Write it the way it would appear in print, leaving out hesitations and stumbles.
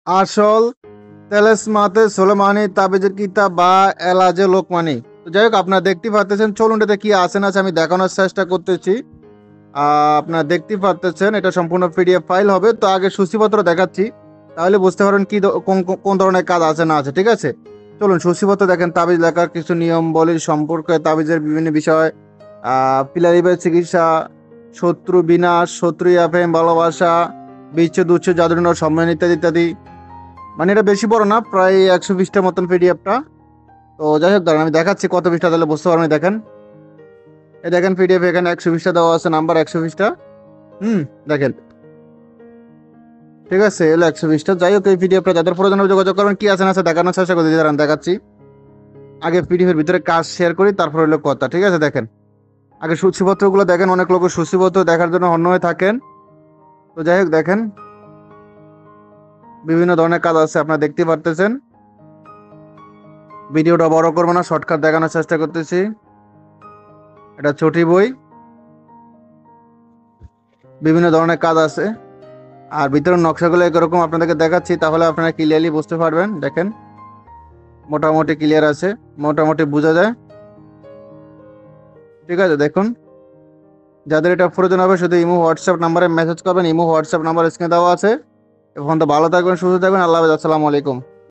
আসল তেলেসমাতে সোলেমানি তাবিজের কিতাব বা এলাজে লোকমানি। তো যাই হোক, আপনারা দেখতে পাচ্ছেন, চলুন এটাতে কি আছে না আছে আমি দেখানোর চেষ্টা করতেছি। আপনারা দেখতে পাচ্ছেন এটা সম্পূর্ণ পিডিএফ ফাইল হবে। তো আগে সূচিপত্র দেখাচ্ছি, তাহলে বুঝতে পারবেন কি কোন কোন ধরনের কাজ আছে না আছে। ঠিক আছে, চলুন সূচিপত্র দেখেন। তাবিজ লেখার কিছু নিয়ম বলি সম্পর্কে, তাবিজের বিভিন্ন বিষয়, পিলারিবের চিকিৎসা, শত্রু বিনাশ, শত্রু প্রেম ভালোবাসা, বিচ্ছেদ উচ্ছেদ, জাদুটনা সম্মান ইত্যাদি ইত্যাদি। মানে এটা বেশি বড় না, প্রায় 120টার মতন পিডিএফটা। তো যাই হোক, দাঁড়ান আমি দেখাচ্ছি কত পৃষ্ঠা, তাহলে বুঝতে পারবেন। দেখেন, এই দেখেন পিডিএফ এখানে 120টা দেওয়া আছে, নাম্বার 120টা। দেখেন, ঠিক আছে, এলো 120টা। যাই হোক, এই পিডিএফটা যাদের প্রয়োজন হবে যোগাযোগ করবেন। কি আছে না আছে দেখানোর চেষ্টা করতে দাঁড়ান দেখাচ্ছি। আগে পিডিএফের ভিতরে কাজ শেয়ার করি, তারপর হলো কথা। ঠিক আছে, দেখেন আগে সূচিপত্রগুলো দেখেন। অনেক লোক সূচিপত্র দেখার জন্য অন্য হয়ে থাকেন। তো যাই হোক, দেখেন বিভিন্ন ধরনের কাজ আছে, আপনারা দেখতে পারতেছেন। ভিডিওটা বড় করবো না, শর্টকাট দেখানোর চেষ্টা করতেছি। এটা ছোটি বই, বিভিন্ন ধরনের কাজ আছে। আর ভিতরের নকশাগুলো এরকম আপনাদেরকে দেখাচ্ছি, তাহলে আপনারা ক্লিয়ারলি বুঝতে পারবেন। দেখেন, মোটামুটি ক্লিয়ার আছে, মোটামুটি বোঝা যায়। ঠিক আছে, দেখুন যাদের এটা প্রয়োজন হবে শুধু ইমো হোয়াটসঅ্যাপ নাম্বারে মেসেজ করবেন। ইমো হোয়াটসঅ্যাপ নাম্বার স্ক্রিনে দেওয়া আছে। এখন তো ভালো থাকবেন, সুস্থ থাকবেন। আল্লাহ হাফেজ, আসসালামু আলাইকুম।